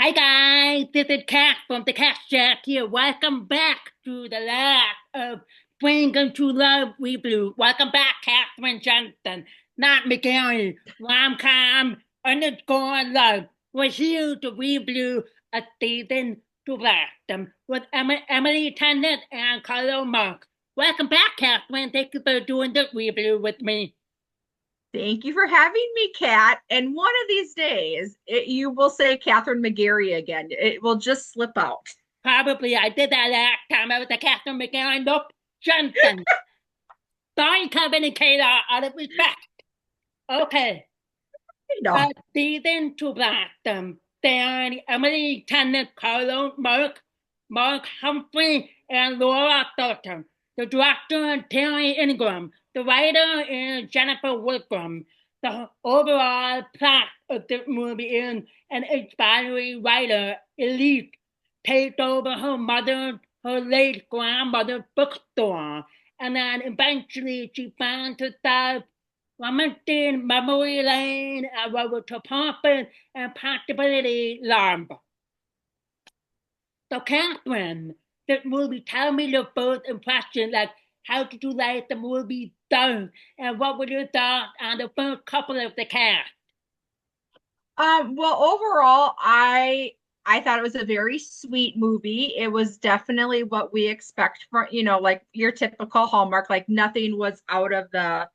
Hi guys, this is Cat from the Cat Shack here. Welcome back to the last of Bringing to Love Review. Welcome back, Catherine Johnson, not McGarry. Rom-com underscore love. We're here to review a season to blossom with Emily Tennant and Carlo Marks. Welcome back, Catherine. Thank you for doing the review with me. Thank you for having me, Kat. And one of these days, you will say Catherine McGarry again. It will just slip out. Probably I did that last time I was a Catherine McGarry. Nope, Johnson. Sorry, communicator, out of respect. Okay. No. Season to blossom. Then Emily Tennant, Carlo Mark Humphrey, and Laura Thornton. The director, Terry Ingram. The writer is Jennifer Wilgram. The overall plot of the movie is an inspiring writer, Elise, takes over her late grandmother's bookstore, and then eventually she finds herself lamenting memory lane, over to purpose and possibility lump. So Catherine, this movie, tell me your first impression, like how did you like the movie done, and what were your thoughts on the first couple of the cast? Well, overall, I thought it was a very sweet movie. It was definitely what we expect from, like your typical Hallmark, like nothing was out of the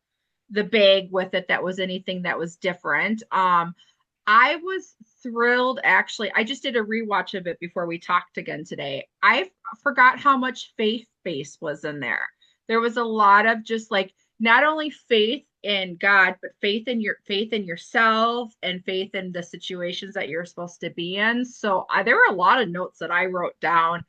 bag with it that was anything that was different. I was thrilled actually. I just did a rewatch of it before we talked again today. I forgot how much faith base was in there. There was a lot of just like not only faith in God, but faith in yourself and faith in the situations that you're supposed to be in. So there were a lot of notes that I wrote down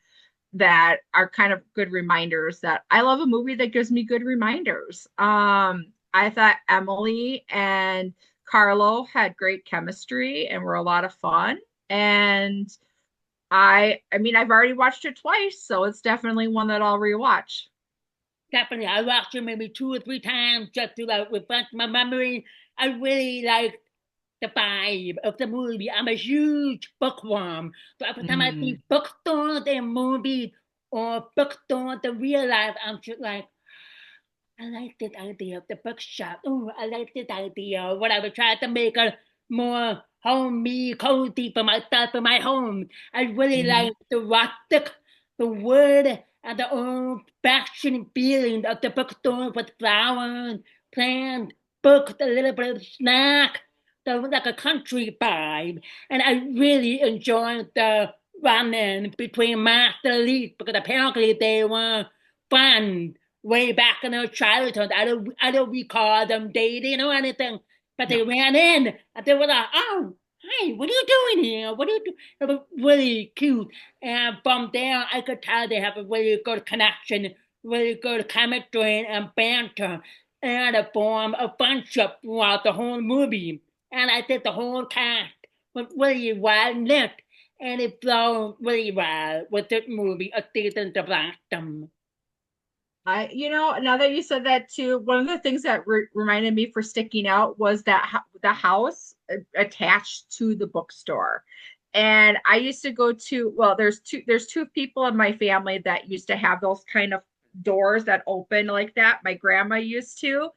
that are kind of good reminders that I love a movie that gives me good reminders. I thought Emily and Carlo had great chemistry and were a lot of fun. And I mean, I've already watched it twice, so it's definitely one that I'll rewatch. Definitely, I watched it maybe 2 or 3 times just to like refresh my memory. I really like the vibe of the movie. I'm a huge bookworm. So every time I see Mm. bookstores and movies or bookstores in real life, I'm just like, I like this idea of the bookshop. Oh, I like this idea. Whatever, try to make a more homey, cozy for myself in my home. I really Hmm. like the rustic, the wood, and the old-fashioned feeling of the bookstore with flowers, plants, books, a little bit of snack. So like a country vibe. And I really enjoyed the running between Master and Elise because apparently they were friends way back in their childhood. I don't recall them dating or anything, but No. they ran in and they were like, "Oh, hey, what are you doing here? What are you doing?" It was really cute. And from there, I could tell they have a really good connection, really good chemistry and banter, and a form of friendship throughout the whole movie. And I think the whole cast was really well lit, and it flowed really well with this movie, A Season to Blossom. Now that you said that too, one of the things that reminded me for sticking out was that the house attached to the bookstore. And I used to go to, well, there's two people in my family that used to have those kind of doors that open like that. My grandma used to.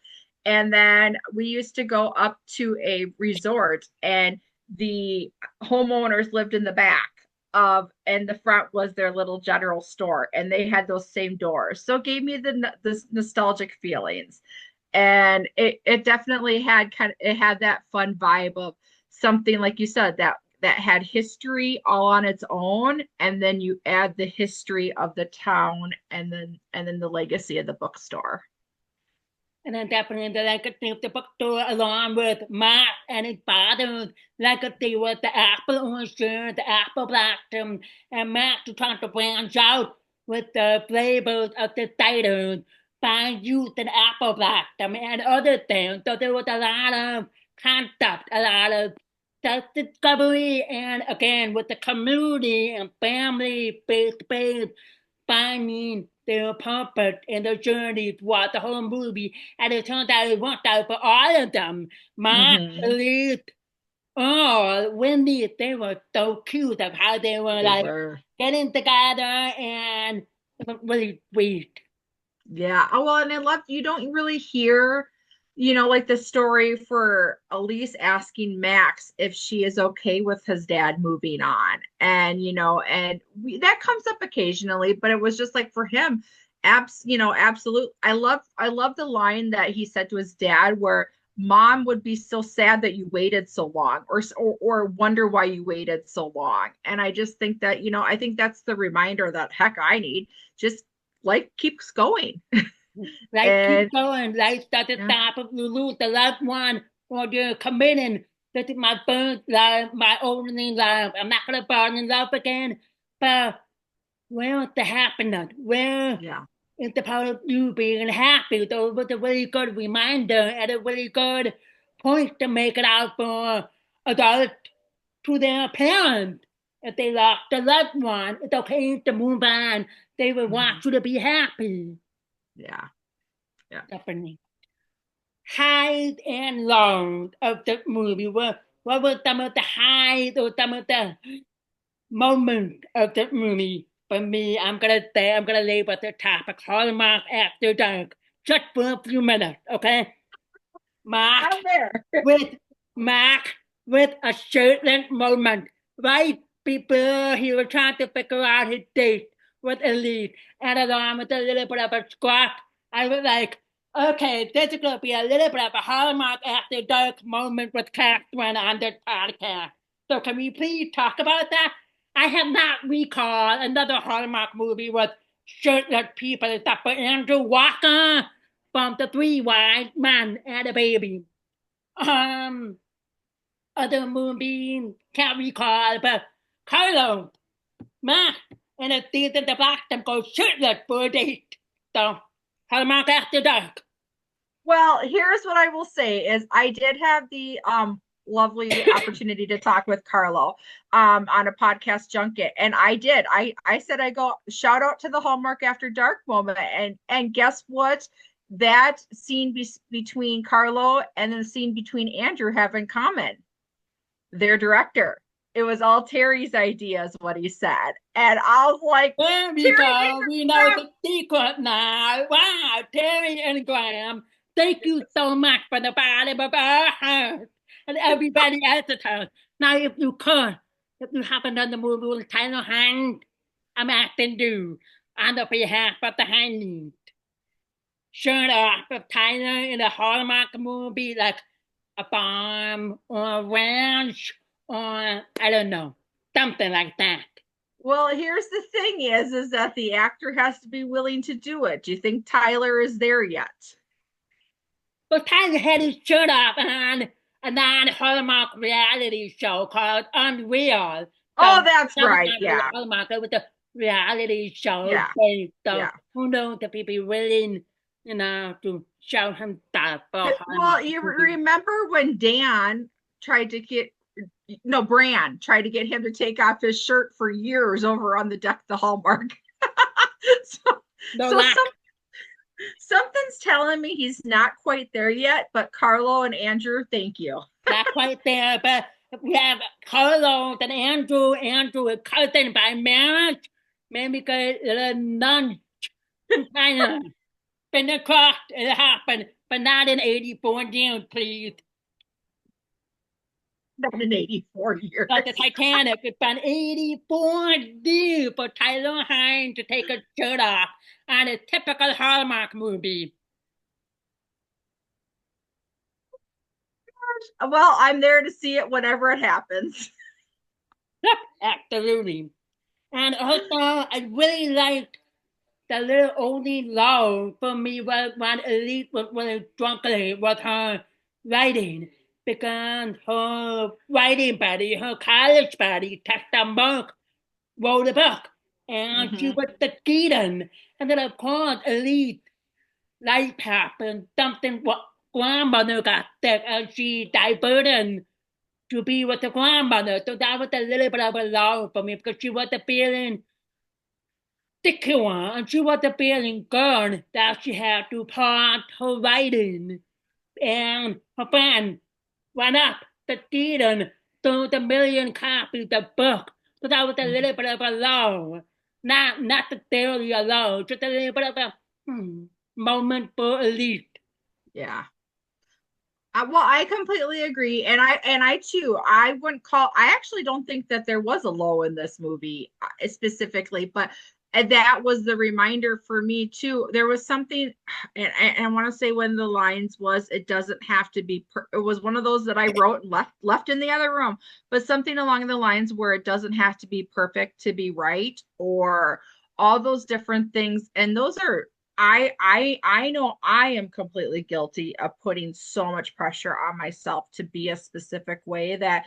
And then we used to go up to a resort and the homeowners lived in the back of and the front was their little general store and they had those same doors, so it gave me the nostalgic feelings. And it definitely had that fun vibe of something like you said that had history all on its own, and then you add the history of the town and then the legacy of the bookstore. And then definitely the legacy of the bookstore along with Matt and his father's legacy with the apple orchard, the apple blossom, and Matt to try to branch out with the flavors of the ciders, find youth and apple blossom and other things. So there was a lot of concept, a lot of self-discovery, and again with the community and family based finding their purpose and their journey throughout the whole movie. And it turns out it worked out for all of them. Mark, Hmm. Elise, Oh, Wendy, they were so cute of how they were They like were. getting together and it was really sweet. Yeah. Oh, well, and I love you don't really hear, like the story for Elise asking Max if she is okay with his dad moving on. And, that comes up occasionally, but it was just like for him, absolute. I love the line that he said to his dad where mom would be so sad that you waited so long or wonder why you waited so long. And I just think that, I think that's the reminder that heck I need. Just life keeps going. Like And keep going, like at the yeah, top of Lulu, the last one, or you're committing. That is my first love, my only love. I'm not gonna fall in love again, but where's the happiness? Where yeah. is the part of you being happy? So it was a really good reminder and a really good point to make it out for adults to their parents. If they lost a loved one, it's okay to move on. They will Mhm. want you to be happy. Yeah, yeah. Definitely. Highs and lows of the movie. What were some of the highs or some of the moments of the movie? For me, I'm gonna leave at the top of Hallmark After Dark just for a few minutes, okay? Mark I'm there. with Mark with a certain moment right before he was trying to figure out his date with Elise, and along with a little bit of a scrap, I was like, okay, this is gonna be a little bit of a Hallmark After Dark moment with Catherine on this podcast. So can we please talk about that? I have not recalled another Hallmark movie with shirtless people except for Andrew Walker from The Three Wise Men and a Baby. Um, Other movie can't recall, but Carlo Marks and a season of them go shirtless for a date. So, Hallmark After Dark. Well, here's what I will say is I did have the lovely opportunity to talk with Carlo on a podcast junket. And I said I go shout out to the Hallmark After Dark moment. And guess what? That scene between Carlo and the scene between Andrew have in common. Their director. It was all Terry's idea, is what he said. And I was like, There we Terry made go. the We know script. the secret now. Wow, Terry and Graham, thank you so much for the bottom of our heart and everybody else's heart. Now, if you have another movie with Tyler Hand, I'm acting you on the behalf of the Hand. Showed off of Tyler in a Hallmark movie like a farm or a ranch or I don't know, something like that. Well, here's the thing is that the actor has to be willing to do it. Do you think Tyler is there yet? But Tyler had his shirt off on a non-Hallmark reality show called Unreal. So Oh, that's that was right. not really Yeah. Hallmark, it was a reality show Yeah. based. So Yeah. who knows if he'd be willing, to show himself for a Hallmark Well, you movie. remember when Dan tried to get no, Bran tried to get him to take off his shirt for years over on the deck of the Hallmark. so, No so luck. something's telling me he's not quite there yet, but Carlo and Andrew, thank you. Not quite there, but we have Carlos and Andrew. Andrew is cousin by marriage. Maybe because the nun kind of been across it happened, but not in 84 years, please. Not in 84 Like the years. Titanic, it's been 84 years for Tyler Hines to take his shirt off on a typical Hallmark movie. Well, I'm there to see it whenever it happens. Yep, absolutely. And also, I really liked the little only low for me was when Elise was really struggling with her writing because her writing buddy, her college buddy, Tessa Monk, wrote a book and she Mm-hmm. was succeeding. And then, of course, Elise, life happened, something what grandmother got sick and she diverted to be with the grandmother. So that was a little bit of a low for me because she wasn't feeling secure and she wasn't feeling good that she had to part her writing. And her friend went up to Sweden sold a million copies of the book. So that was a Mhm. little bit of a low. Not necessarily a low, just a little bit of a moment for Elise. Yeah. Well, I completely agree, and I too. I wouldn't call. I actually don't think that there was a low in this movie specifically, but that was the reminder for me too. There was something, and I want to say when the lines was, it doesn't have to be. It was one of those that I wrote and left in the other room, but something along the lines where it doesn't have to be perfect to be right, or all those different things, and those are I know I am completely guilty of putting so much pressure on myself to be a specific way that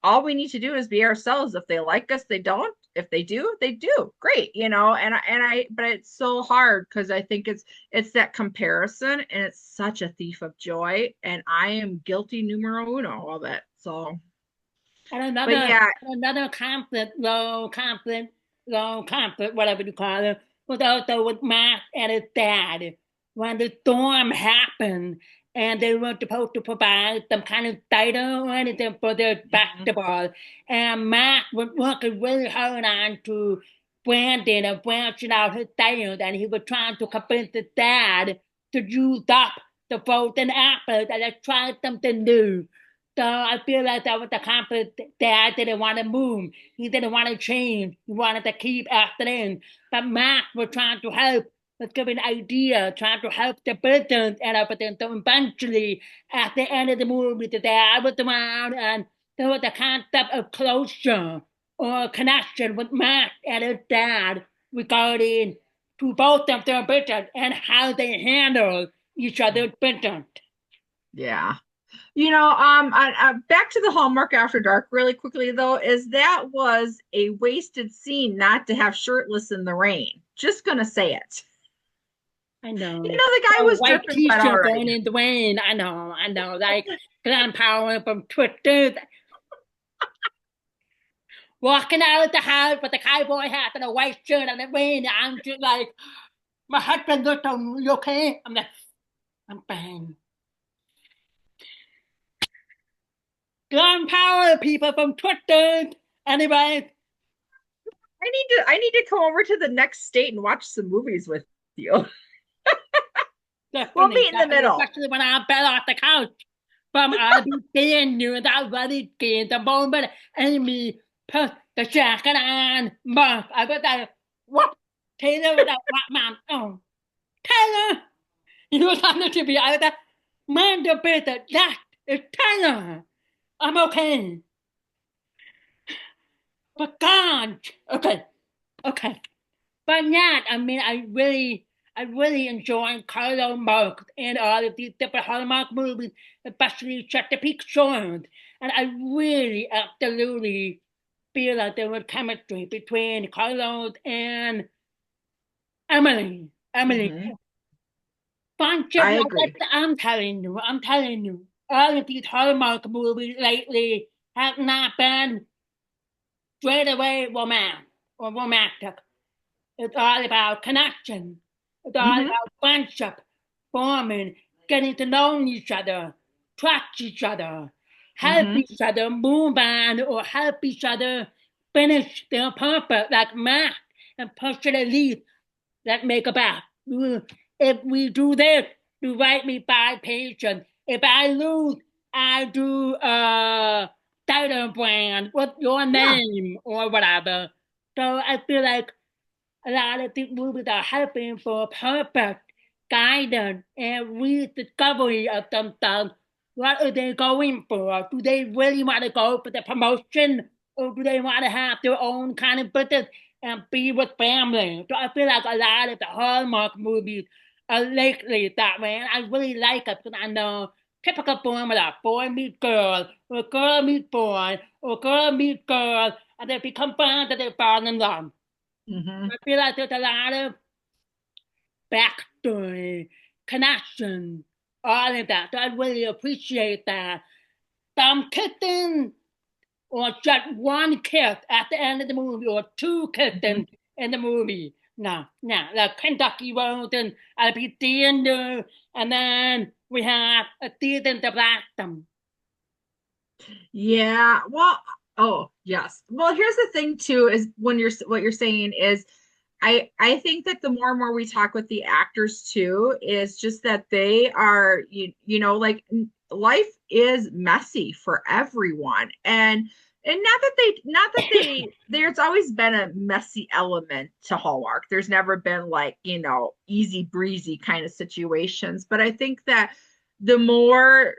all we need to do is be ourselves. If they like us, they don't. If they do, they do. Great, and I but it's so hard because I think it's that comparison, and it's such a thief of joy, and I am guilty numero uno of it. So, And but yeah. another low conflict, whatever you call it, was also with Max and his dad. When the storm happened and they were supposed to provide some kind of data or anything for their Mhm. basketball, and Max was working really hard on to branding and branching out his sales, and he was trying to convince his dad to use up the frozen apples and let's try something new. So I feel like that was the conflict. Dad didn't want to move. He didn't want to change. He wanted to keep acting in. But Max was trying to help, was giving ideas, trying to help the business and everything. So eventually, at the end of the movie, the dad was around and there was the concept of closure or connection with Max and his dad regarding to both of their business and how they handle each other's business. Yeah. Back to the Hallmark After Dark really quickly though, is that was a wasted scene not to have shirtless in the rain. Just gonna say it. I know. The guy A was white dripping wet t-shirt already. going in the rain. I know. Like Glenn Powell from Twitter walking out of the house with a cowboy hat and a white shirt and the rain. I'm just like, my husband looked on, you okay? I'm like, I'm fine. Glenn Powell, people from Twitter. Anyway, I need to come over to the next state and watch some movies with you. We'll definitely, meet in the middle. especially when I fell off the couch. From I'll be seeing you that very scared the moment Amy put the jacket on. Mark, I was like, what? Taylor was like, what, man? Oh, Taylor! You was on the TV. I was like, man, the better, that is Taylor. I'm okay. But God, okay, okay. But yeah, I mean, I really enjoyed Carlo Marks and all of these different Hallmark movies, especially Chesapeake Shores. And I really absolutely feel like there was chemistry between Carlos and Emily. Emily. Hmm. Friendship I like agree. that, I'm telling you, all of these Hallmark movies lately have not been straight away romance or romantic. It's all about connection. It's all Hmm. about friendship, forming, getting to know each other, trust each other, help Hmm. each other move on or help each other finish their purpose like math and push it at least that make a back. If we do this, you write me 5 pages. If I lose, I do a title brand with your Yeah. name or whatever. So I feel like a lot of these movies are helping for perfect guidance and rediscovery of themselves. What are they going for? Do they really want to go for the promotion or do they want to have their own kind of business and be with family? So I feel like a lot of the Hallmark movies are lately that way. And I really like it because I know typical formula, boy meets girl, or girl meets boy, or girl meets girl, and they become friends and they fall in love. Hmm. I feel like there's a lot of backstory, connection, all of that. So I really appreciate that. Some kissing or just one kiss at the end of the movie or two Hmm. kissing in the movie. No, no, like Kentucky Road and I'll be seeing you. And then we have a season to blast them. Yeah. Well, oh, yes. Well, here's the thing too, is when you're what you're saying is I think that the more and more we talk with the actors too, is just that they are like life is messy for everyone. And not that they there's always been a messy element to Hallmark. There's never been like, easy breezy kind of situations. But I think that the more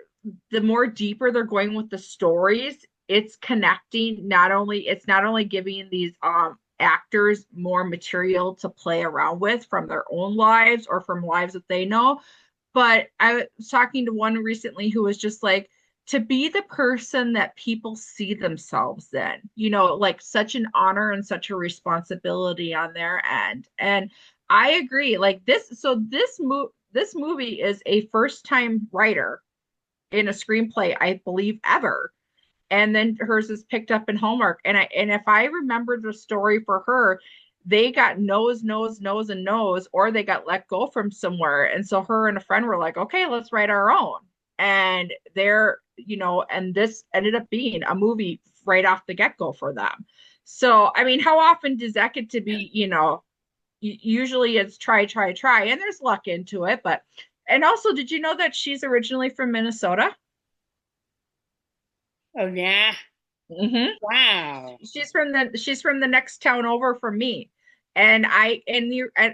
the more deeper they're going with the stories, it's not only giving these actors more material to play around with from their own lives or from lives that they know. But I was talking to one recently who was just like, to be the person that people see themselves in, like such an honor and such a responsibility on their end. And I agree. Like this movie is a first time writer in a screenplay, I believe, ever. And then hers is picked up in Hallmark. And if I remember the story for her, they got no's, no's, no's, and no's, or they got let go from somewhere. And so her and a friend were like, okay, let's write our own. And and this ended up being a movie right off the get-go for them. So, I mean, how often does that get to be, usually it's try, try, try, and there's luck into it. But, and also, did you know that she's originally from Minnesota? Oh yeah. Mm-hmm. Wow. She's from the next town over from me. And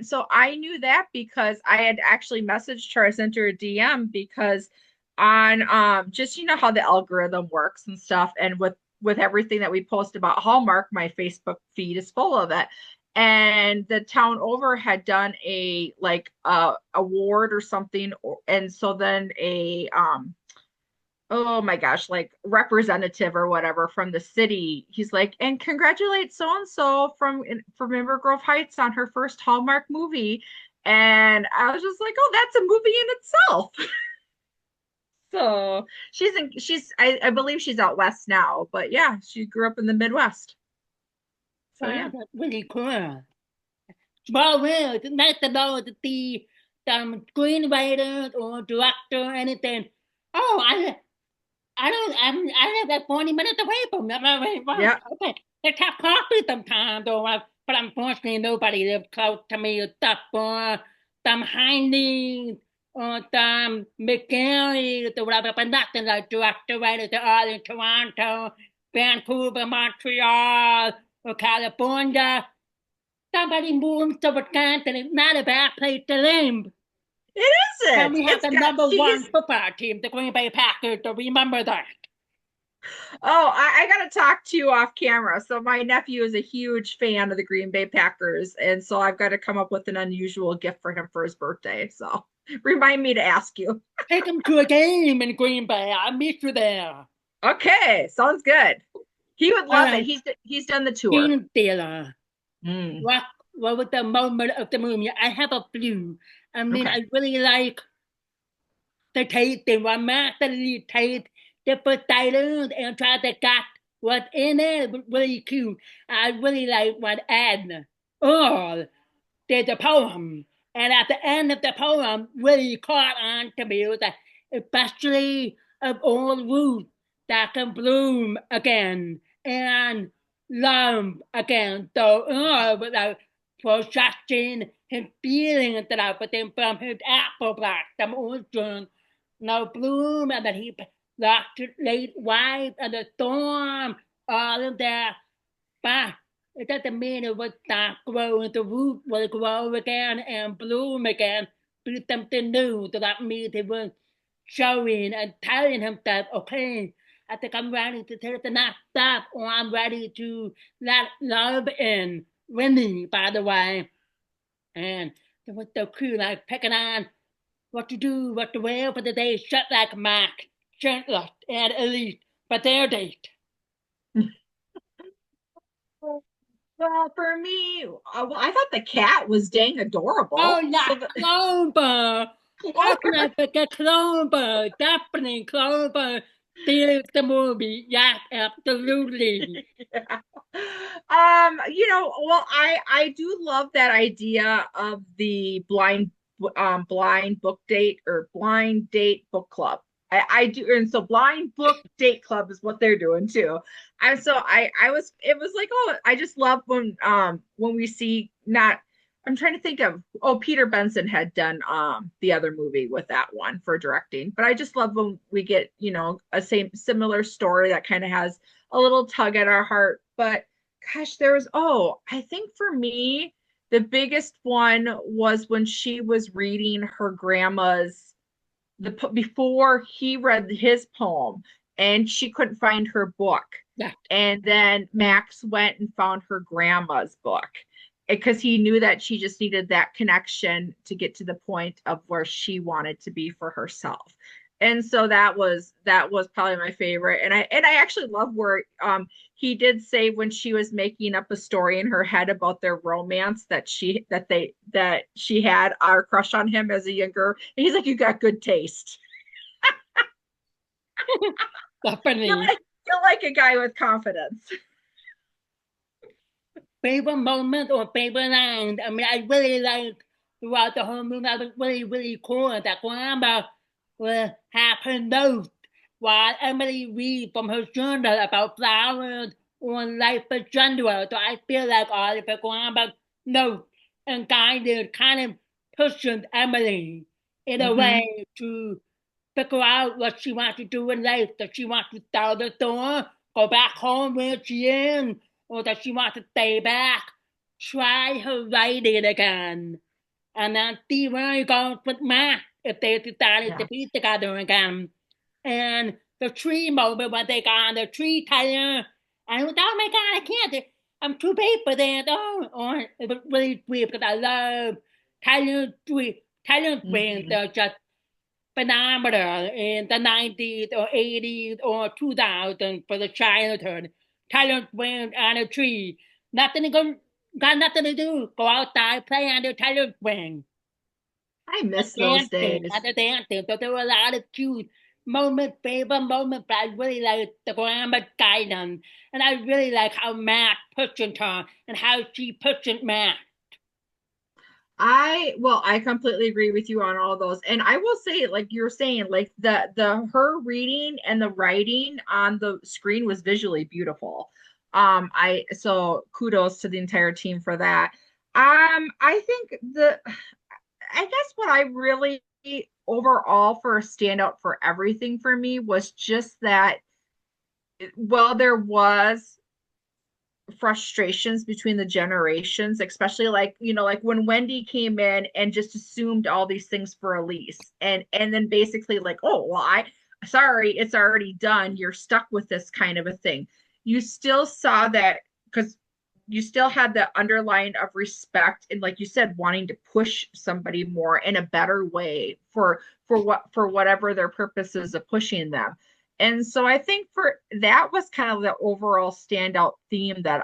so I knew that because I had actually messaged her. I sent her a DM because on just how the algorithm works and stuff, and with everything that we post about Hallmark, my Facebook feed is full of it. And the town over had done a like award or something, and so then a oh my gosh, like representative or whatever from the city. He's like, and congratulate so and so from River Grove Heights on her first Hallmark movie. And I was just like, oh, that's a movie in itself. So I believe she's out west now, but yeah, she grew up in the Midwest. So Wow, yeah. that's really cool. Well, well, it's nice to know that the screenwriter or director or anything. Oh, I don't, I live at 40 minutes away from them. Well, Yeah. okay, let's have coffee sometime, though. But unfortunately, nobody lives close to me except for some Heidi or some McGarry or whatever, but nothing like director writers that are in Toronto, Vancouver, Montreal, or California. Somebody moves to Wisconsin. It's not a bad place to live. It And isn't. we have It's the got number one cheese. football team, the Green Bay Packers, so remember that. Oh, I got to talk to you off camera. So my nephew is a huge fan of the Green Bay Packers, and so I've got to come up with an unusual gift for him for his birthday. So remind me to ask you. Take them to a game in Green Bay. I'll meet you there. Okay, sounds good. He would All love it. right, He's done the tour. Gene Taylor. Mm, What was the moment of the movie? I have a few. I mean, okay. I really like the taste. They were masterly taste different titles and try to got what's in it. It was really cute. I really like what Ed all did the poem. And at the end of the poem, really caught on to me, that especially of old roots that can bloom again and love again. So, without projecting his feelings that I put in from his apple black, the ocean, no bloom, and that he lost his late wife and the storm, all of that. But it doesn't mean it would stop growing. The root will grow again and bloom again, be something new. So that means it was showing and telling himself, okay, I think I'm ready to take the next step, or I'm ready to let love in. Winnie, by the way. And it was so cool, like picking on what to do, what to wear for the day, shut like Mac, Chandler, and Elise for their date. Well, for me, well, I thought the cat was dang Oh adorable. yeah, So the Clover. How can I forget Clover? Definitely Clover steals the movie. Yes, absolutely. yeah. Well, I do love that idea of the blind book date or blind date book club. I do, and so Blind Book Date Club is what they're doing too. And so I was, it was like, oh, I just love when we see not, I'm trying to think of, oh, Peter Benson had done the other movie with that one for directing. But I just love when we get, a same similar story that kind of has a little tug at our heart. But gosh, I think for me, the biggest one was when she was reading her grandma's before he read his poem and she couldn't find her book. Yeah. And then Max went and found her grandma's book because he knew that she just needed that connection to get to the point of where she wanted to be for herself. And so that was probably my favorite. And I actually love where he did say when she was making up a story in her head about their romance that she had our crush on him as a younger. And he's like, "You got good taste. You're Definitely. like you're like a guy with confidence." Favorite moment or favorite line? I mean, I really like throughout the whole movie. I was really, really cool that grandma will have her note while Emily reads from her journal about flowers or life in general. So I feel like all of the grandma's note and guided kind of pushes Emily in a Mm-hmm. way to figure out what she wants to do in life. Does she want to sell the store, go back home where she is, or does she want to stay back, try her writing again, and then see where it goes with Matt if they decided to Yeah. be together again? And the tree moment when they got on the tree tire, and I was, oh my God, I can't. I'm too big for that. Oh, it was really sweet because I love Tyler Swift. Tyler Swift, Mm-hmm. they're just phenomenal in the 90s or 80s or 2000 for the childhood. Talent went on a tree. Nothing to go, got nothing to do. Go outside, play on the talent wing. I And miss those dancing, days. other dancing. So there were a lot of cute moments, favorite moments, but I really like the grandma guidance. And I really like how Matt pushing her and how she pushing Matt. I completely agree with you on all those. And I will say, like you're saying, like the her reading and the writing on the screen was visually beautiful. I so kudos to the entire team for that. I think I guess what I really overall for a standout for everything for me was just that while there was frustrations between the generations, especially like, like when Wendy came in and just assumed all these things for Elise and then basically like, oh, well, sorry, it's already done. You're stuck with this kind of a thing. You still saw that because you still had the underline of respect and like you said, wanting to push somebody more in a better way for whatever their purposes of pushing them. And so I think for that was kind of the overall standout theme that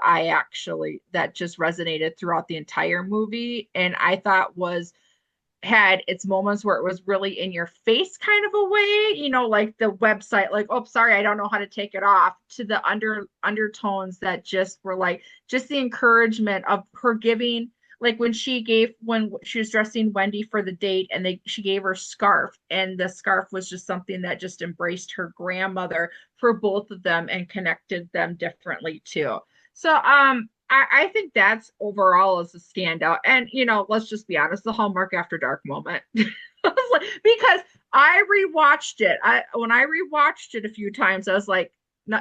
just resonated throughout the entire movie. And I thought had its moments where it was really in your face kind of a way, like the website, like, oh, sorry, I don't know how to take it off, to the undertones that just were like, just the encouragement of her giving, like when she was dressing Wendy for the date and she gave her scarf, and the scarf was just something that just embraced her grandmother for both of them and connected them differently too. So I think that's overall as a standout. And let's just be honest, the Hallmark After Dark moment. Because I rewatched it. When I rewatched it a few times, I was like, no,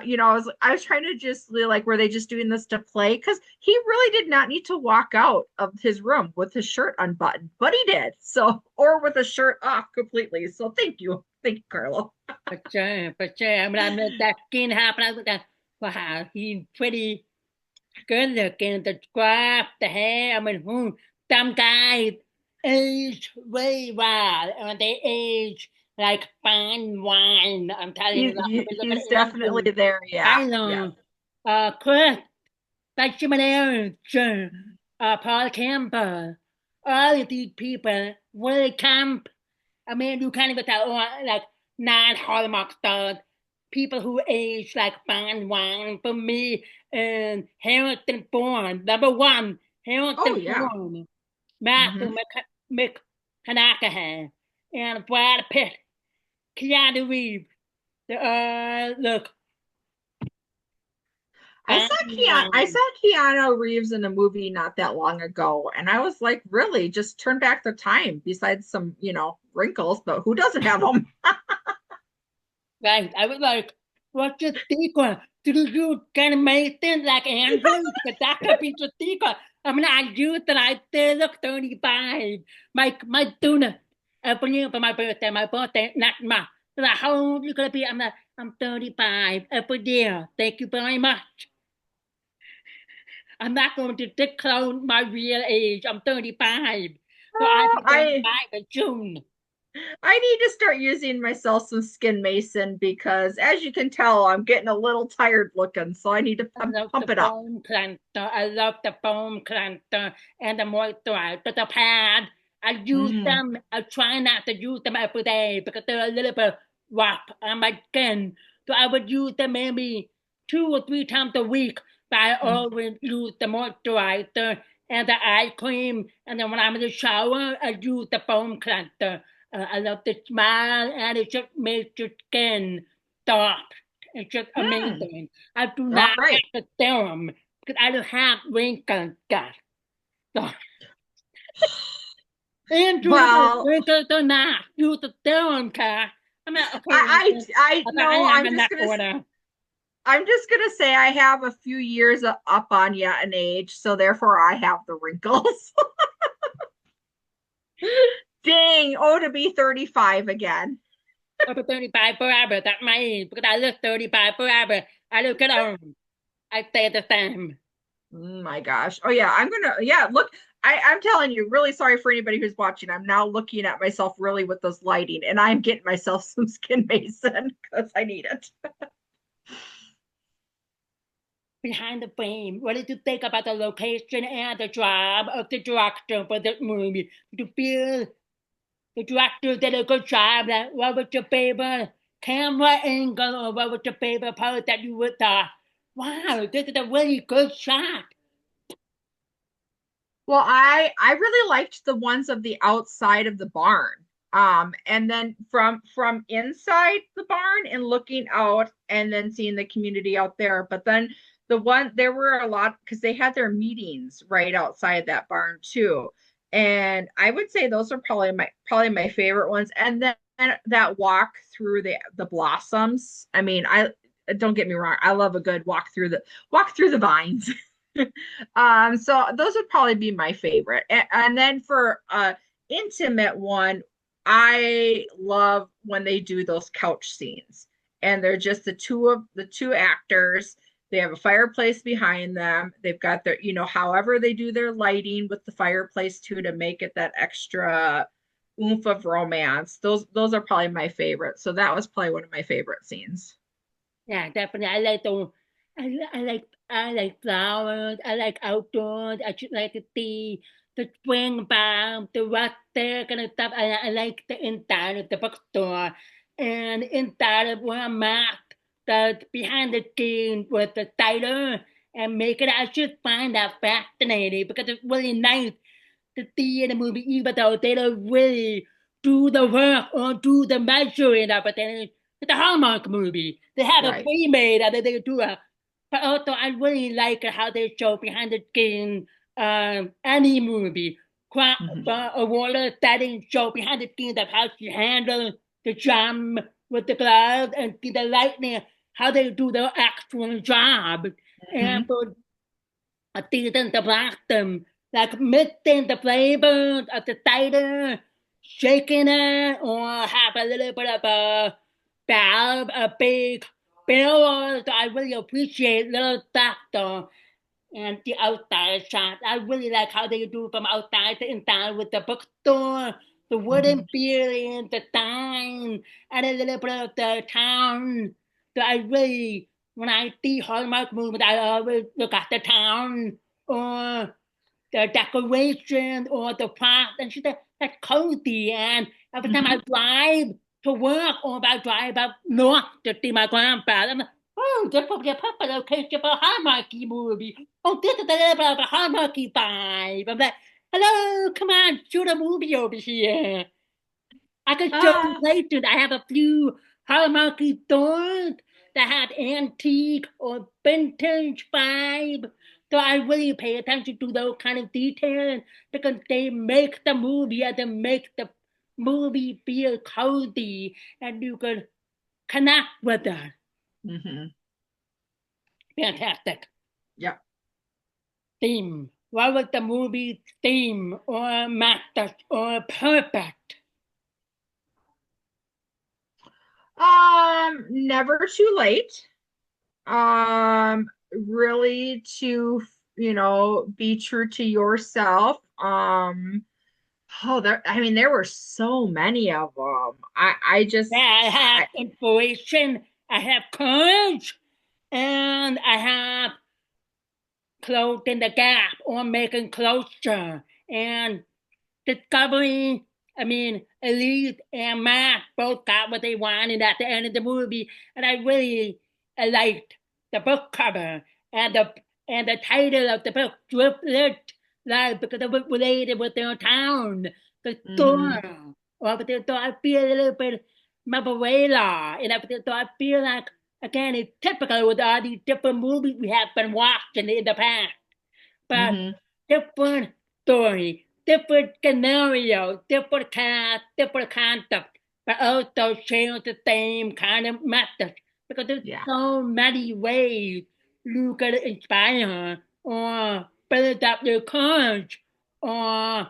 I was trying to just like, were they just doing this to play? Because he really did not need to walk out of his room with his shirt unbuttoned, but he did. So, or with a shirt off completely. So thank you, Carlo. For sure, for sure. I mean, that scene happened. I was like, wow, he's pretty good looking, the scruff, the hair. I mean, some guys age really well, and they age like fine wine. I'm telling you, I mean, look at He's definitely Andy, there. Yeah. Yes. Tyler, Chris, like Jimenez, Paul Campbell. All of these people really camp. I mean, you can't even tell, like, non-Hallmark stars, people who age like fine wine. For me, and Harrison Ford, number one, Oh Harrison yeah. Ford, Hmm. Matthew McConaughey, and Brad Pitt. Keanu Reeves. Look, I saw Keanu Reeves in a movie not that long ago, and I was like, really, just turn back the time. Besides some, wrinkles, but who doesn't have them? right? I was like, what's the secret? Do you get amazing like Andrew? Because that could be the secret. I mean, I used that I still look 35. My tuna every year for my birthday next month. So like, how old you gonna be? I'm 35 every year. Thank you very much. I'm not going to disclose my real age. I'm 35. So I'll Oh, be 35 in June. I need to start using myself some Skin Mason because, as you can tell, I'm getting a little tired looking, so I need to I love pump the it up. foam cleanser. I love the foam cleanser and the moisturizer. But the pad, I use Mm, them. I try not to use them every day because they're a little bit rough on my skin. So I would use them maybe 2 or 3 times a week. But I mm, always use the moisturizer and the eye cream. And then when I'm in the shower, I use the foam cleanser. I love the smell and it just makes your skin soft. It's just mm. amazing. I do All not right. have the serum because I don't have wrinkles, guys. So, Andrew, Well, wrinkles or not, use the serum, guys. I'm not okay, I, Andrew. I I no, am in that order. I'm just gonna say I have a few years up on you in age, so therefore I have the wrinkles. Dang, oh, to be 35 again. I'll be 35 forever. That's my age because I look 35 forever. I look at home. I stay the same. Oh my gosh. Oh yeah, yeah, look, I'm telling you, really sorry for anybody who's watching. I'm now looking at myself really with this lighting, and I'm getting myself some Skin Mason because I need it. Behind the frame, what did you think about the location and the job of the director for this movie? Did you feel the director did a good job? Like, what was your favorite camera angle, or what was your favorite part that you would thought, wow, this is a really good shot? Well, I really liked the ones of the outside of the barn. And then from inside the barn and looking out and then seeing the community out there. But then there were a lot because they had their meetings right outside that barn too. And I would say those are probably my favorite ones. And then that walk through the blossoms. I mean, I don't get me wrong, I love a good walk through the vines. So those would probably be my favorite. And then for intimate one, I love when they do those couch scenes. And they're just the two actors. They have a fireplace behind them. They've got however they do their lighting with the fireplace too to make it that extra oomph of romance. Those are probably my favorite. So that was probably one of my favorite scenes. Yeah, definitely. I like flowers. I like outdoors. I just like to see the spring bomb, the rustic kind of stuff. I like the inside of the bookstore and inside of where I'm at, the behind the scenes with the cider and make it. I just find that fascinating because it's really nice to see in a movie, even though they don't really do the work or do the measuring of it. It's a Hallmark movie. They have a Right. pre-made and then they do it. But also, I really like how they show behind the scenes any movie. Mhm. A water setting show behind the scenes of how she handles the jam with the gloves and see the lightning, how they do their actual job. And Mhm. for a season to blossom, like mixing the flavors of the cider, shaking it, or have a little bit of a big barrel. So I really appreciate little stuff though. And the outside shot, I really like how they do from outside to inside with the bookstore, the wooden Mhm. building, the sign, and a little bit of the town. So I really, when I see Hallmark movies, I always look at the town or the decoration or the props, and she said that's cozy. And every time I Mhm. drive to work or if I drive up north to see my grandfather, I'm like, oh, this will be a perfect location for a Hallmarky movie. Oh, this is a little bit of a Hallmarky vibe. I'm like, hello, come on, shoot a movie over here. I could show you Uh, places. I have a few Hallmark stores that have antique or vintage vibe. So I really pay attention to those kind of details because they make the movie and they make the movie feel cozy and you can connect with it. mhm. Fantastic. Yep. Theme. What was the movie's theme or message or purpose? Never too late. Really to, be true to yourself. Oh, I mean, there were so many of them. I Yeah, just, I have I, inspiration, I have courage, and I have closing the gap or making closer and discovery. I mean, Elise and Max both got what they wanted at the end of the movie, and I really liked the book cover and the title of the book, Driftlit Life, because it was related with their town, the mhm, storm. Or but so I feel a little bit Mabarela, and so I feel like again it's typical with all these different movies we have been watching in the past, but mhm, different story, different scenario, different cast, different concept, but also share the same kind of message because there's yeah. so many ways you can inspire or build up your courage or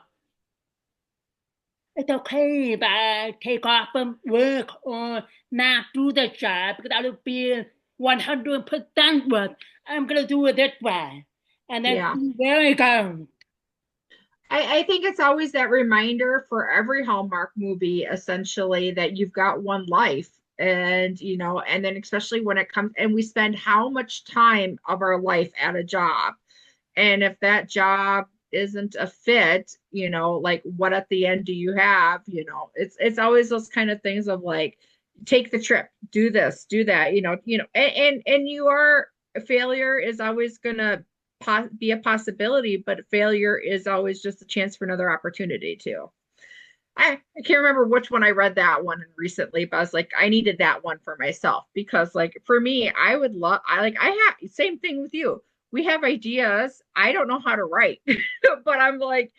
it's okay if I take off from work or not do the job because I don't feel 100% work. I'm gonna do it this way. And then Yeah. there it goes. I think it's always that reminder for every Hallmark movie, essentially, that you've got one life. And, and then especially when it comes, and we spend how much time of our life at a job. And if that job isn't a fit, like what at the end do you have? It's always those kind of things of like, take the trip, do this, do that, and your failure is always gonna be a possibility, but failure is always just a chance for another opportunity too. I can't remember which one I read that one recently, but I was like, I needed that one for myself because like for me, I would love I have same thing with you. We have ideas. I don't know how to write, but I'm like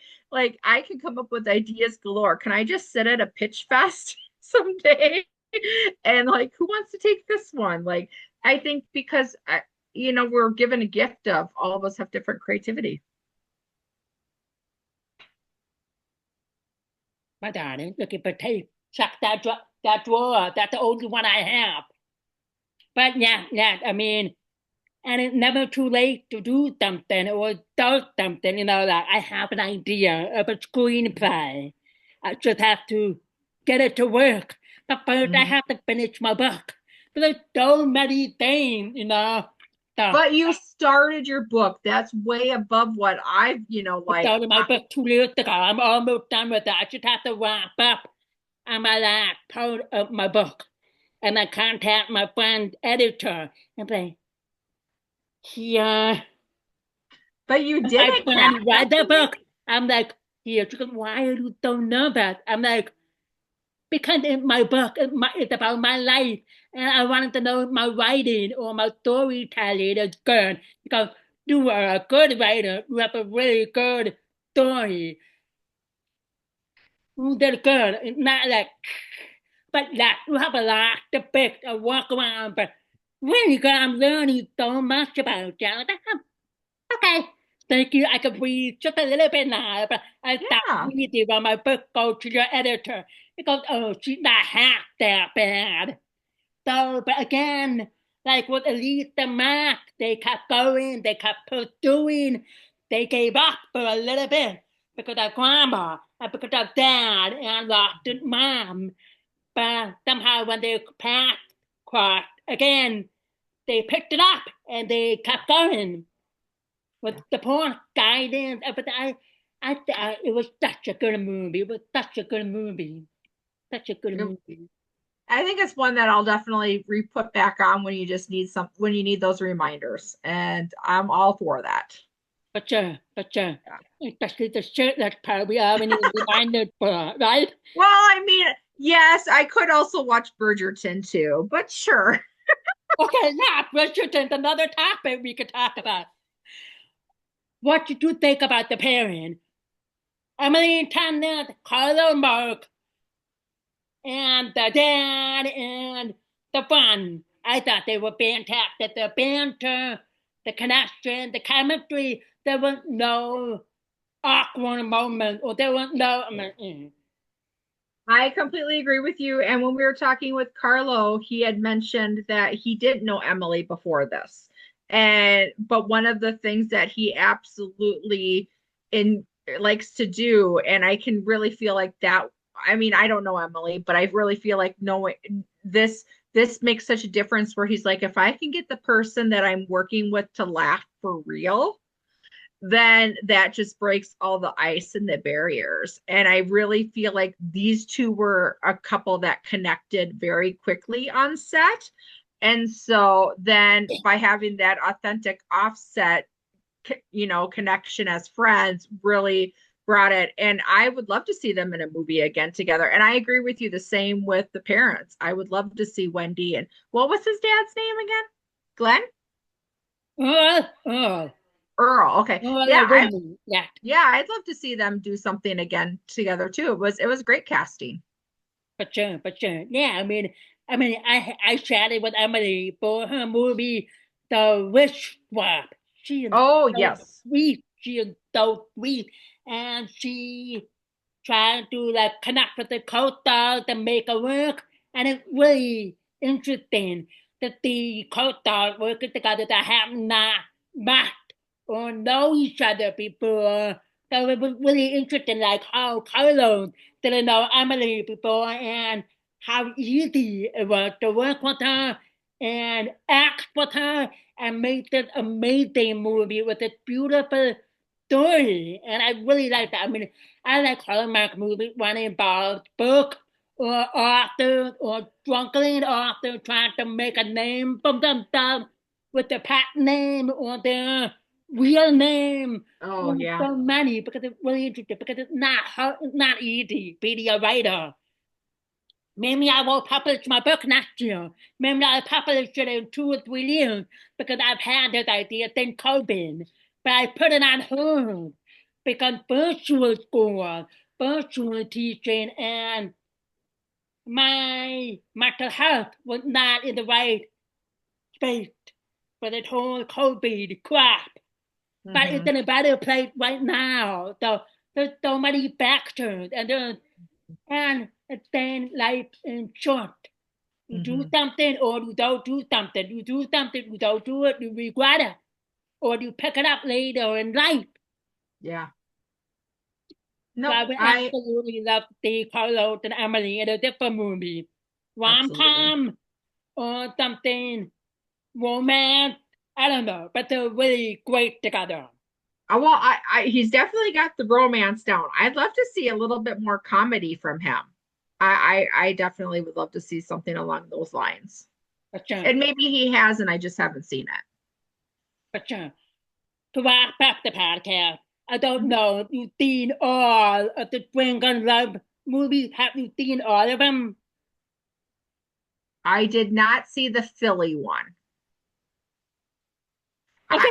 I can come up with ideas galore. Can I just sit at a pitch fest someday? And like, who wants to take this one? Like, I think because we're given a gift of all of us have different creativity. My darling, looking for tape. Check that drawer. That's the only one I have. But yeah, I mean, and it's never too late to do something or start something. Like I have an idea of a screenplay. I just have to get it to work. But first, I Mhm. have to finish my book. There's so many things. So But you started your book. That's way above what I've, I started my book 2 years ago. I'm almost done with it. I just have to wrap up on my last part of my book. And I contact my friend editor and say, yeah, but you did my it, Kat. friend read That's the book. amazing. I'm like, here, she goes, why are you so nervous? I'm like, because in my book, it's about my life. And I wanted to know if my writing or my storytelling is good. Because you are a good writer. You have a really good story. You did good. It's not like, but that you have a lot to pick and walk around. But really good. I'm learning so much about you. Okay. Thank you. I can breathe just a little bit now, but I stop Yeah. breathing when my book goes to your editor. He goes, oh, she's not half that bad. So, but again, like with Elise and Max, they kept going, they kept pursuing, they gave up for a little bit because of grandma and because of dad and lost his mom. But somehow when they passed crossed again, they picked it up and they kept going with Yeah. the point guidance. But it was such a good movie. It was such a good movie. Such a good Yep. movie. I think it's one that I'll definitely re-put back on when you just need when you need those reminders. And I'm all for that. But especially the shirtless part we already reminded for, right? Well, I mean, Yes, I could also watch Bridgerton too, but sure. Okay, yeah, Bridgerton's another topic we could talk about. What did you think about the pairing? Emily Tennant, Carlo Marks, and the dad and the fun. I thought they were fantastic. The banter, the connection, the chemistry. There was no awkward moment, or there was no. I completely agree with you. And when we were talking with Carlo, he had mentioned that he didn't know Emily before this. And but one of the things that he absolutely in likes to do, and I can really feel like that. I mean, I don't know Emily, but I really feel like knowing this makes such a difference where he's like, if I can get the person that I'm working with to laugh for real, then that just breaks all the ice and the barriers. And I really feel like these two were a couple that connected very quickly on set. And so then by having that authentic offset, connection as friends really brought it. And I would love to see them in a movie again together. And I agree with you, the same with the parents. I would love to see Wendy and what was his dad's name again? Glenn? Oh, oh, Earl. Okay. oh, Yeah, the women. Yeah, yeah, I'd love to see them do something again together too. It was great casting. for sure, for sure. Yeah, I chatted with Emily for her movie, The Wish Swap. She is Oh, so yes. sweet. She is so sweet, and she trying to like connect with the co-stars and make it work. And it's really interesting that the co-stars working together that have not met or know each other before. So it was really interesting, like how Carlos didn't know Emily before and how easy it was to work with her and act with her and make this amazing movie with this beautiful story. And I really like that. I like Hallmark movies when it involves book or author or struggling author trying to make a name for themselves with their pet name or their real name. Oh, There's yeah. so many because it's really interesting because it's not hard, it's not easy being a writer. Maybe I will publish my book next year. Maybe I'll publish it in 2 or 3 years because I've had this idea since COVID. But I put it on hold because virtual school, virtual teaching, and my mental health was not in the right space for this whole COVID crap. But it's Hmm. in a better place right now. So there's so many factors, and it's saying life in short. You do Hmm. something or you don't do something. You do something, you don't do it, you regret it. Or you pick it up later in life. Yeah. So Nope. I would I absolutely love to see Carlos and Emily in a different movie. Rom absolutely. com or something romance. I don't know, but they're really great together. Well, he's definitely got the romance down. I'd love to see a little bit more comedy from him. I definitely would love to see something along those lines. For sure. And maybe he has, and I just haven't seen it. For sure. To wrap up the podcast, I don't Mhm. know if you've seen all of the Spring and Love movies. Have you seen all of them? I did not see the Philly one. Okay.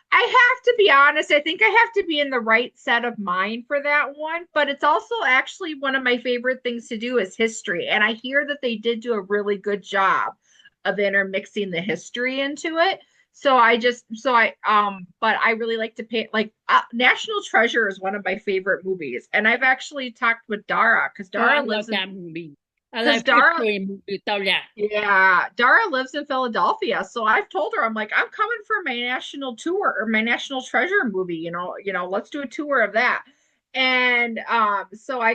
I have to be honest. I think I have to be in the right set of mind for that one. But it's also actually one of my favorite things to do is history. And I hear that they did do a really good job of intermixing the history into it. But I really like to pay like National Treasure is one of my favorite movies. And I've actually talked with Dara Oh, I love that movie. I because love Dara history movies. So yeah. yeah, Dara lives in Philadelphia, so I've told her I'm like I'm coming for my national tour or my National Treasure movie. Let's do a tour of that. And so I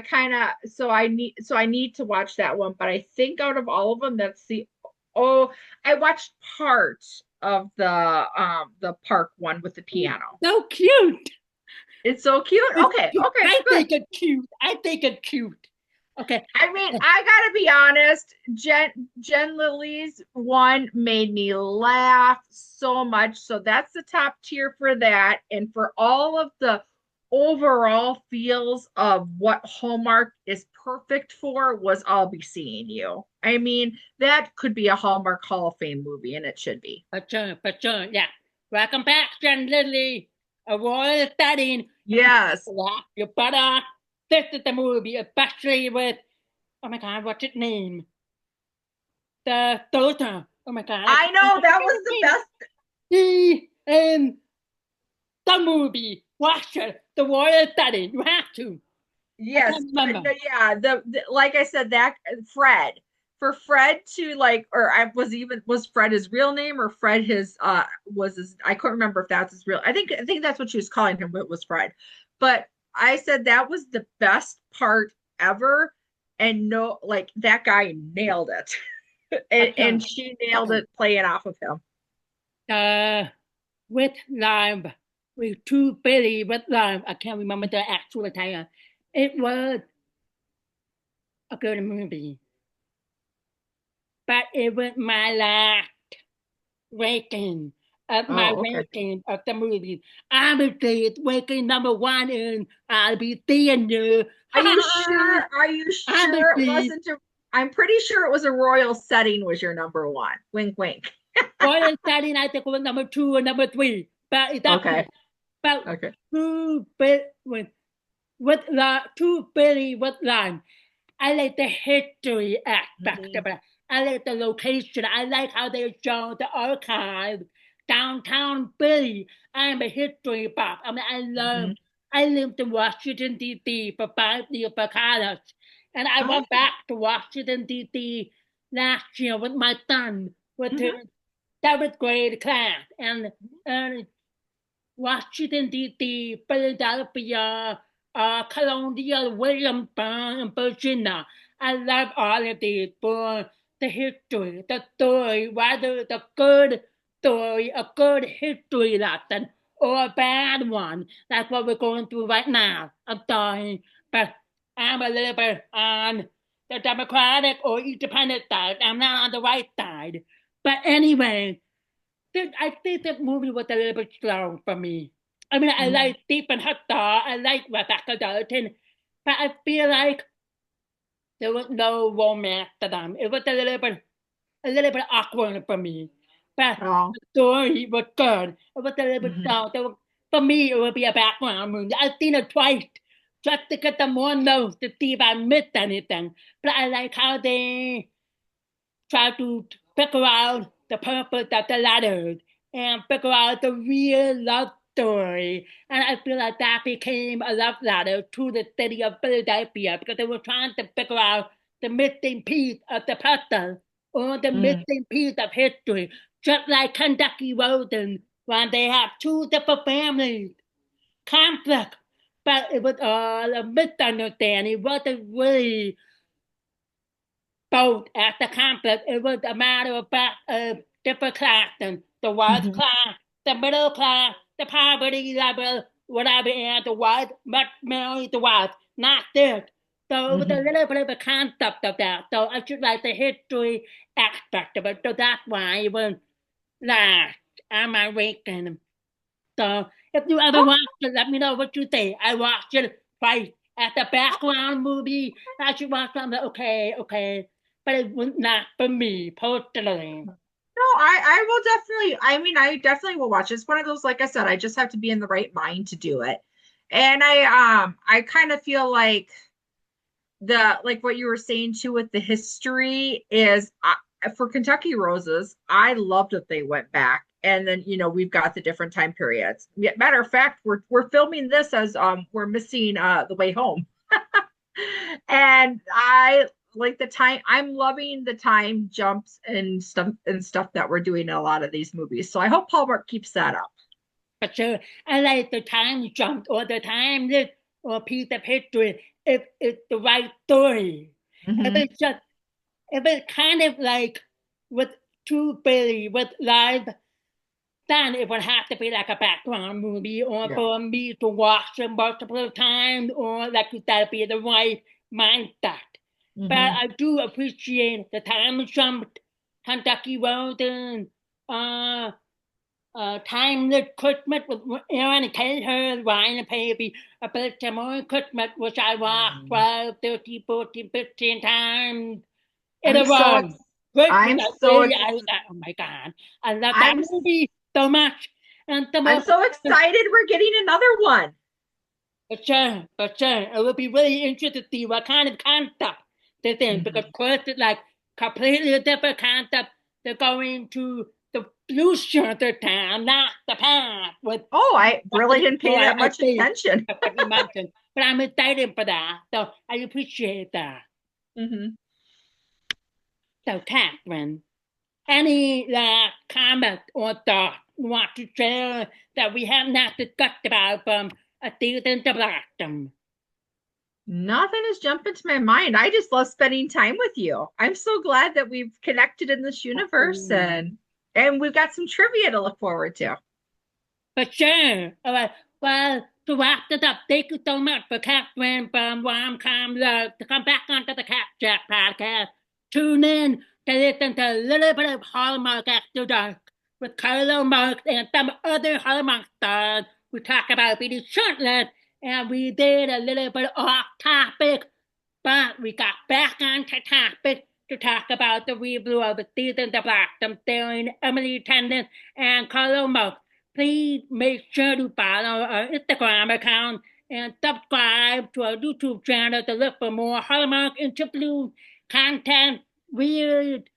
need to watch that one. But I think out of all of them, that's the oh I watched part of the park one with the piano. So cute. It's so cute. It's Okay, cute. okay, I good. think it's cute. I think it's cute. Okay. I mean, I gotta be honest, Jen Lily's one made me laugh so much. So that's the top tier for that. And for all of the overall feels of what Hallmark is perfect for was I'll Be Seeing You. I mean, that could be a Hallmark Hall of Fame movie, and it should be. For sure, yeah. Welcome back, Jen Lily. A royal setting. Yes. You better visit the movie, especially with, oh my God, what's its name? The daughter. Oh my God, I I can't know remember that her was the name. best. He in the movie. Watch it. The royal setting. You have to. I Yes, can't but remember. no, yeah, the like I said, that Fred, for Fred to like, or I was even, was Fred his real name, or Fred his was his, I couldn't remember if that's his real, I think that's what she was calling him, but it was Fred. But I said that was the best part ever, and no, like that guy nailed it. For And sure. she nailed it playing off of him. Uh, with lime, with two Billy with lime. I can't remember the actual title. It was a good movie, but it was my last ranking of my Oh, okay. ranking of the movies. Obviously, it's ranking number one, and I'll be seeing you. Are you sure? Are you sure it Obviously, wasn't a, I'm pretty sure it was a royal setting was your number one. Wink, wink. Royal Starting, I think, was number two and number three, but it's up there. Okay. But Okay. two bit with the two Billy with lime. I like the history aspect Mhm. of it. I like the location. I like how they show the archive, downtown Billy. I'm a history buff. I mean, Mhm. I lived in Washington, D.C. for 5 years for college. And I Oh. went back to Washington, D.C. last year with my son, with his Mhm. seventh grade class. And Washington, D.C., Philadelphia, Columbia, Williamsburg, and Virginia. I love all of these for the history, the story, whether it's a good story, a good history lesson, or a bad one. That's what we're going through right now. I'm sorry, but I'm a little bit on the Democratic or Independent side. I'm not on the right side. But anyway, I think that movie was a little bit slow for me. I mean, I Mhm. like Stephen Hector, I like Rebecca Dalton, but I feel like there was no romance to them. It was a little bit awkward for me. But Oh. the story was good. It was a little bit Mhm. slow. For me, it would be a background movie. I've seen it twice just to get the more notes to see if I missed anything. But I like how they try to figure out the purpose of the letters and figure out the real love story. And I feel like that became a love letter to the city of Philadelphia because they were trying to figure out the missing piece of the puzzle or the Mhm. missing piece of history. Just like Kentucky Road when they have two different families, conflict. But it was all a misunderstanding. It wasn't really both at the campus. It was a matter of fact of different classes. The white Mhm. class, the middle class, the poverty level, whatever, and the white must marry the white, not this. So it was a Mhm. little bit of a concept of that. So I should like the history aspect of it. So that's why it was last on my ranking. So if you ever Oh, watch it, let me know what you think. I watched it twice as a background movie. I should watch it. I'm like, okay, okay. But it was not for me personally. no, I will definitely, I mean, I definitely will watch. It's one of those, like I said, I just have to be in the right mind to do it. And I kind of feel like the, like what you were saying too with the history is, for Kentucky Roses, I loved that they went back. And then, we've got the different time periods. Matter of fact, we're filming this as we're missing the way home. And I like the time, I'm loving the time jumps and stuff that we're doing in a lot of these movies. So I hope Hallmark keeps that up. For sure. I like the time jump or the time this or piece of history if it's the right story. If Hmm. it's just if it's kind of like with True Billy with live, then it would have to be like a background movie or Yeah. for me to watch it multiple times or like that be the right mindset. But Hmm. I do appreciate the time jump, Kentucky Road, uh, timeless Christmas with Aaron and Kate, Ryan and Baby, a bit more Christmas, which I watched 12, 13, 14, 15 times in I'm a so row. ex Christmas, I'm I so really, ex oh my God, I love that I'm movie so much. And the I'm most, so excited we're getting another one. but sure, it would be really interesting to see what kind of concept this is, because Mhm. first it's like completely different concept. They're going to the future town, not the past, with Oh, I what really the didn't pay boy that I much see attention. what he mentioned. But I'm excited for that, so I appreciate that. Hmm. So, Catherine, any last comment or thought you want to share that we have not discussed about from a season to blossom? Nothing has jumped into my mind. I just love spending time with you. I'm so glad that we've connected in this universe and we've got some trivia to look forward to. For sure. All right. Well, to wrap this up, thank you so much for Catherine from Rom-Com Love to come back onto the Cat Jack podcast. Tune in to listen to a little bit of Hallmark After Dark with Carlo Marks and some other Hallmark stars. We talk about being shirtless and we did a little bit off topic, but we got back onto topic to talk about the review of the season of Blossom starring Emily Tennant and Carlo Marks. Please make sure to follow our Instagram account and subscribe to our YouTube channel to look for more Hallmark interview content, weird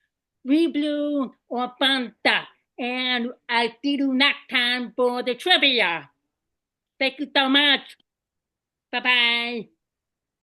review, or fun stuff. And I see you next time for the trivia. Thank you so much. Bye bye.